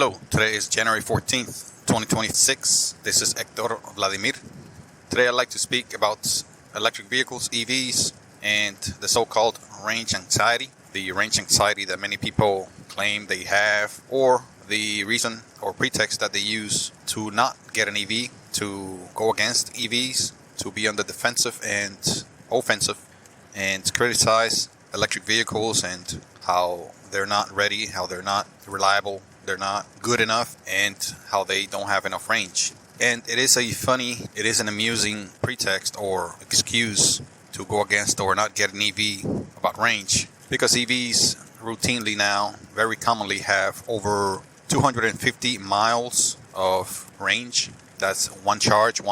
Hello, today is January 14th, 2026. This is Hector Vladimir. Today I'd like to speak about electric vehicles, EVs, and the so-called range anxiety. The range anxiety that many people claim they have, or the reason or pretext that they use to not get an EV, to go against EVs, to be on the defensive and offensive, and criticize electric vehicles and how they're not ready, how they're not reliable, they're not good enough, and how they don't have enough range. And it is an amusing pretext or excuse to go against or not get an EV about range, because EVs routinely now, very commonly, have over 250 miles of range. That's one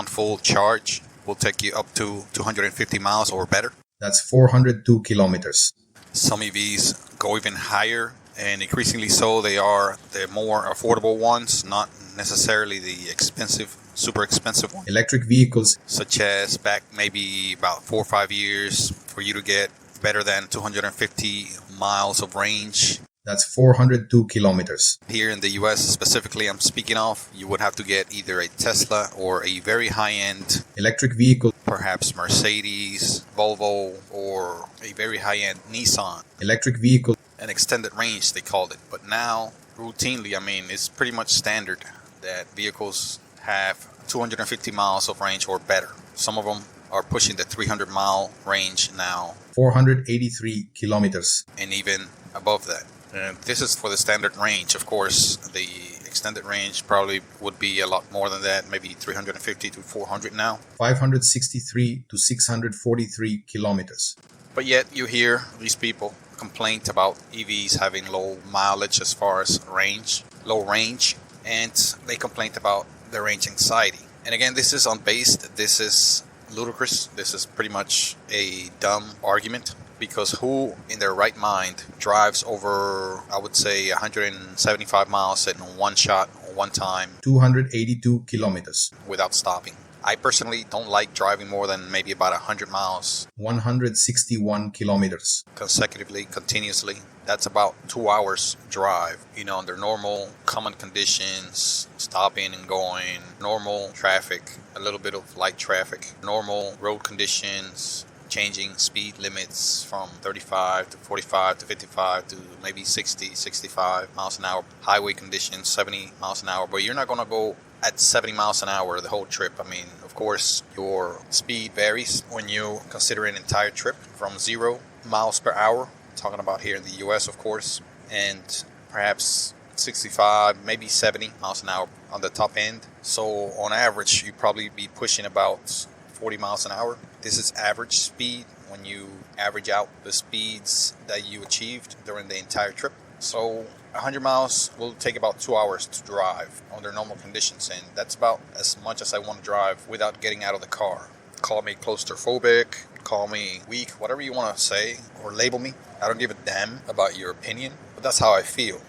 full charge will take you up to 250 miles or better. That's 402 kilometers. Some EVs go even higher, and increasingly so they are the more affordable ones, not necessarily the super expensive ones. Electric vehicles, such as back maybe about 4 or 5 years, for you to get better than 250 miles of range. That's 402 kilometers. Here in the US specifically, I'm speaking of, you would have to get either a Tesla or a very high-end electric vehicle, perhaps Mercedes, Volvo, or a very high-end Nissan. Electric vehicle, an extended range, they called it. But now, routinely, it's pretty much standard that vehicles have 250 miles of range or better. Some of them are pushing the 300-mile range now. 483 kilometers. And even above that. And this is for the standard range. Of course, the extended range probably would be a lot more than that, maybe 350 to 400 now. 563 to 643 kilometers. But yet you hear these people complain about EVs having low mileage as far as low range, and they complain about the range anxiety. And again, this is unbased, this is ludicrous, this is pretty much a dumb argument, because who in their right mind drives over, I would say, 175 miles in one shot, one time, 282 kilometers, without stopping? I personally don't like driving more than maybe about 100 miles. 161 kilometers. Consecutively, continuously. That's about 2 hours drive. Under normal common conditions, stopping and going, normal traffic, a little bit of light traffic, normal road conditions, changing speed limits from 35 to 45 to 55 to maybe 60, 65 miles an hour. Highway conditions, 70 miles an hour. But you're not going to go at 70 miles an hour the whole trip. Of course, your speed varies when you consider an entire trip from 0 miles per hour, talking about here in the US, of course, and perhaps 65, maybe 70 miles an hour on the top end. So on average, you probably be pushing about 40 miles an hour. This is average speed when you average out the speeds that you achieved during the entire trip. So 100 miles will take about 2 hours to drive under normal conditions, and that's about as much as I want to drive without getting out of the car. Call me claustrophobic, call me weak, whatever you want to say or label me. I don't give a damn about your opinion, but that's how I feel.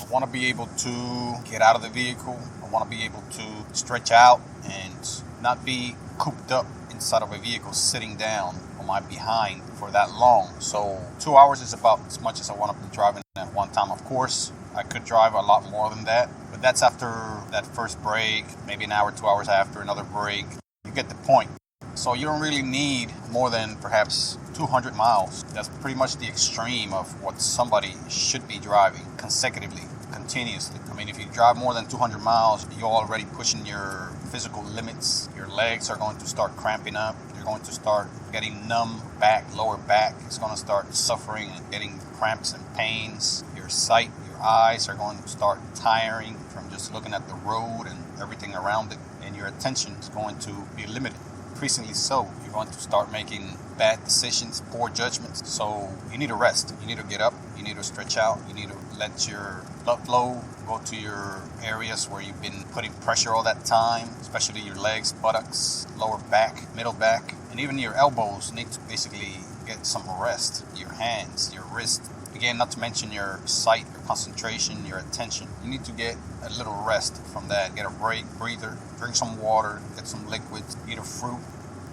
I want to be able to get out of the vehicle. I want to be able to stretch out and not be cooped up inside of a vehicle sitting down on my behind for that long. So 2 hours is about as much as I want to be driving at one time. Of course, I could drive a lot more than that, but that's after that first break, maybe an hour, 2 hours after another break. You get the point. So you don't really need more than perhaps 200 miles. That's pretty much the extreme of what somebody should be driving consecutively, continuously. If you drive more than 200 miles, you're already pushing your physical limits. Your legs are going to start cramping up. You're going to start getting numb back, lower back. It's going to start suffering and getting cramps and pains. Your sight, your eyes are going to start tiring from just looking at the road and everything around it. And your attention is going to be limited. Increasingly so, you're going to start making bad decisions, poor judgments. So you need to rest. You need to get up. You need to stretch out. You need to let your blood flow go to your areas where you've been putting pressure all that time, especially your legs, buttocks, lower back, middle back, and even your elbows need to basically get some rest. Your hands, your wrist. Again, not to mention your sight, your concentration, your attention. You need to get a little rest from that. Get a break, breather, drink some water, get some liquids, eat a fruit,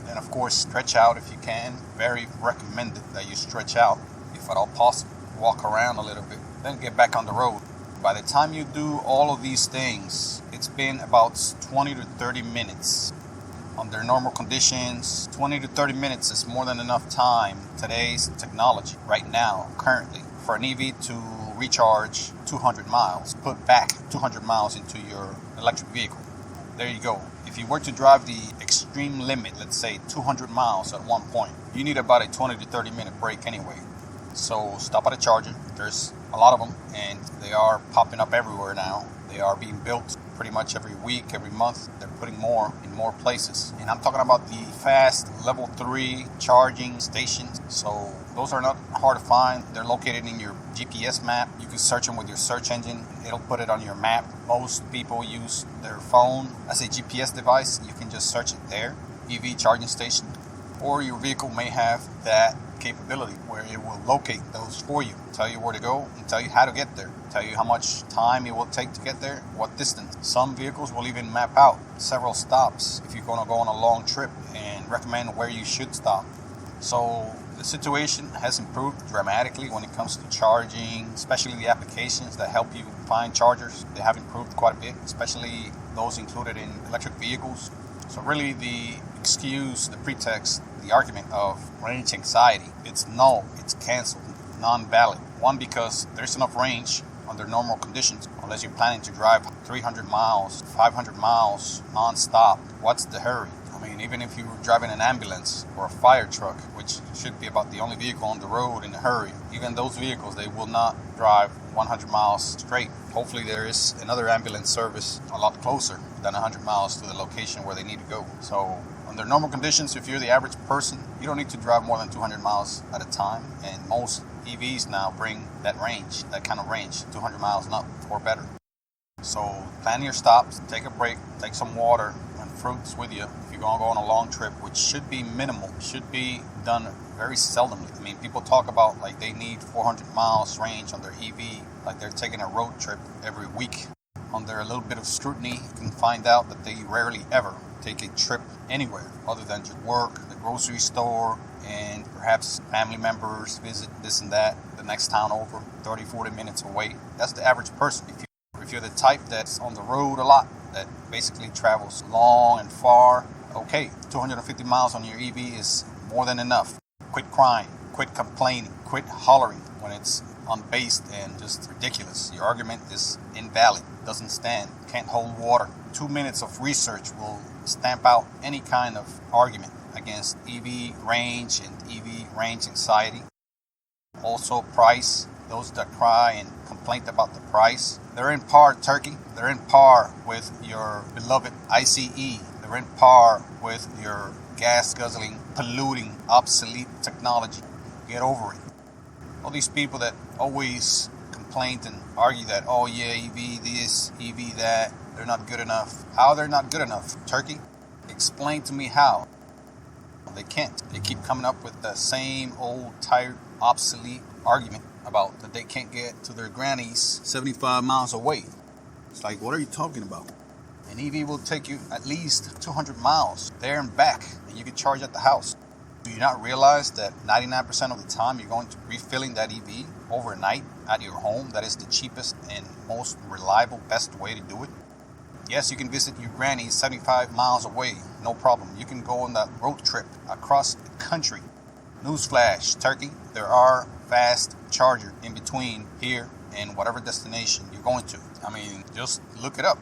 and of course stretch out if you can. Very recommended that you stretch out if at all possible. Walk around a little bit, then get back on the road. By the time you do all of these things, it's been about 20 to 30 minutes. Under normal conditions, 20 to 30 minutes is more than enough time. Today's technology, right now, currently, for an EV to recharge 200 miles, put back 200 miles into your electric vehicle. There you go. If you were to drive the extreme limit, let's say 200 miles at one point, you need about a 20 to 30 minute break anyway. So stop at a charger. There's a lot of them, and they are popping up everywhere now. They are being built pretty much every week, every month. They're putting more in more places. And I'm talking about the fast level 3 charging stations. So those are not hard to find. They're located in your GPS map. You can search them with your search engine. It'll put it on your map. Most people use their phone as a GPS device. You can just search it there. EV charging station. Or your vehicle may have that capability where it will locate those for you, tell you where to go, and tell you how to get there, tell you how much time it will take to get there, what distance. Some vehicles will even map out several stops if you're going to go on a long trip and recommend where you should stop. So the situation has improved dramatically when it comes to charging, especially the applications that help you find chargers. They have improved quite a bit, especially those included in electric vehicles. So really the excuse, the pretext, the argument of range anxiety, it's null, it's canceled, non-valid. One, because there's enough range under normal conditions, unless you're planning to drive 300 miles, 500 miles non-stop. What's the hurry? I mean, even if you were driving an ambulance or a fire truck, which should be about the only vehicle on the road in a hurry, even those vehicles, they will not drive 100 miles straight. Hopefully there is another ambulance service a lot closer than 100 miles to the location where they need to go. So under normal conditions, if you're the average person, you don't need to drive more than 200 miles at a time. And most EVs now bring that range, that kind of range, 200 miles and up or better. So plan your stops, take a break, take some water and fruits with you if you're going to go on a long trip, which should be minimal, should be done very seldomly. I mean, people talk about like they need 400 miles range on their EV, like they're taking a road trip every week. Under a little bit of scrutiny, you can find out that they rarely ever take a trip anywhere other than just work, the grocery store, and perhaps family members visit this and that the next town over, 30, 40 minutes away. That's the average person. If you're the type that's on the road a lot, that basically travels long and far, okay, 250 miles on your EV is more than enough. Quit crying, quit complaining, quit hollering when it's unbased and just ridiculous. Your argument is invalid, doesn't stand, can't hold water. 2 minutes of research will stamp out any kind of argument against EV range and EV range anxiety. Also price. Those that cry and complain about the price, they're in par, Turkey. They're in par with your beloved ICE. They're in par with your gas-guzzling, polluting, obsolete technology. Get over it. All these people that always complain and argue that, oh yeah, EV this, EV that, they're not good enough. How they're not good enough, Turkey? Explain to me how. They can't. They keep coming up with the same old, tired, obsolete argument about that they can't get to their grannies 75 miles away. It's like, what are you talking about? An EV will take you at least 200 miles there and back, and you can charge at the house. Do you not realize that 99% of the time you're going to be refilling that EV overnight at your home? That is the cheapest and most reliable, best way to do it. Yes, you can visit your granny 75 miles away, no problem. You can go on that road trip across the country. Newsflash, Turkey, there are fast chargers in between here and whatever destination you're going to. I mean, just look it up.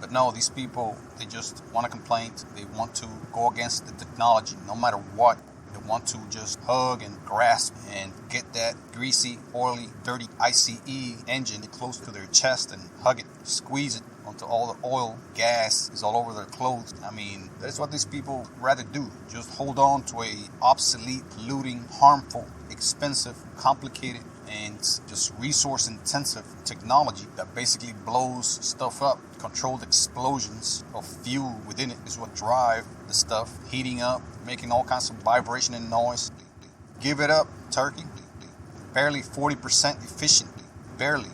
But no, these people, they just want to complain. They want to go against the technology no matter what. They want to just hug and grasp and get that greasy, oily, dirty ICE engine close to their chest and hug it, squeeze it until all the oil, gas is all over their clothes. I mean, that's what these people rather do. Just hold on to a obsolete, polluting, harmful, expensive, complicated, and just resource-intensive technology that basically blows stuff up. Controlled explosions of fuel within it is what drive the stuff, heating up, making all kinds of vibration and noise. Give it up, Turkey. Barely 40% efficient. Barely.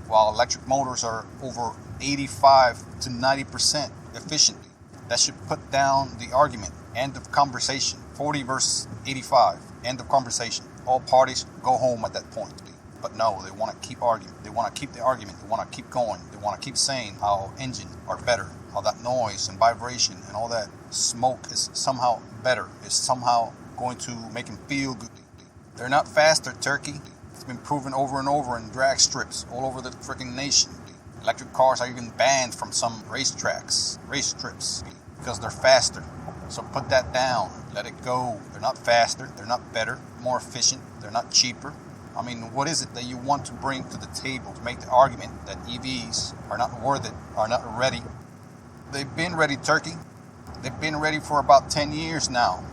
While electric motors are over 85 to 90% efficient. That should put down the argument. End of conversation. 40 versus 85. End of conversation. All parties go home at that point. But no, they want to keep arguing. They want to keep the argument. They want to keep going. They want to keep saying how engines are better, how that noise and vibration and all that smoke is somehow better, is somehow going to make them feel good. They're not faster, Turkey. It's been proven over and over in drag strips all over the freaking nation. Electric cars are even banned from some race strips, because they're faster. So put that down. Let it go. They're not faster. They're not better, more efficient. They're not cheaper. I mean, what is it that you want to bring to the table to make the argument that EVs are not worth it, are not ready? They've been ready, Turkey. They've been ready for about 10 years now.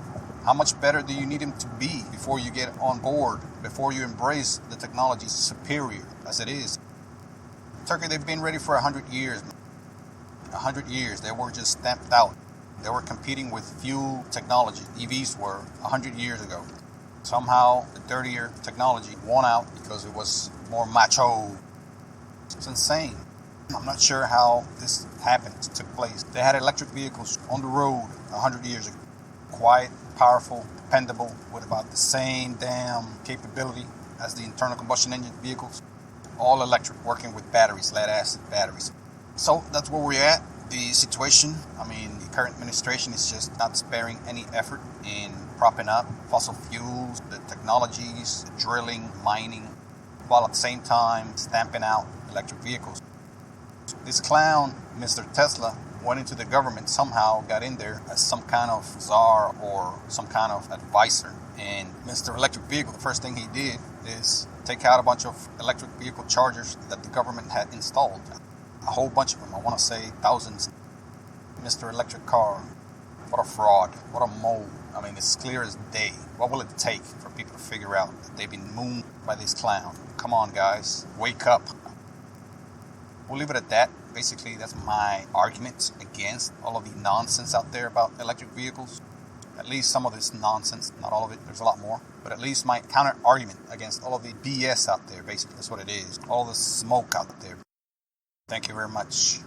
How much better do you need them to be before you get on board, before you embrace the technology superior as it is? Turkey, they've been ready for 100 years. 100 years. They were just stamped out. They were competing with fuel technology. EVs were 100 years ago. Somehow, the dirtier technology won out because it was more macho. It's insane. I'm not sure how this happened, took place. They had electric vehicles on the road 100 years ago. Quiet, powerful, dependable, with about the same damn capability as the internal combustion engine vehicles. All electric, working with batteries, lead acid batteries. So that's where we're at. The situation, the current administration is just not sparing any effort in propping up fossil fuels, the technologies, the drilling, mining, while at the same time stamping out electric vehicles. This clown, Mr. Tesla, went into the government, somehow got in there as some kind of czar or some kind of advisor. And Mr. Electric Vehicle, the first thing he did is take out a bunch of electric vehicle chargers that the government had installed. A whole bunch of them, I want to say thousands. Mr. Electric Car, what a fraud, what a mole. It's clear as day. What will it take for people to figure out that they've been mooned by this clown? Come on, guys, wake up. We'll leave it at that. Basically, that's my argument against all of the nonsense out there about electric vehicles. At least some of this nonsense, not all of it, there's a lot more. But at least my counter argument against all of the BS out there, basically, that's what it is. All the smoke out there. Thank you very much.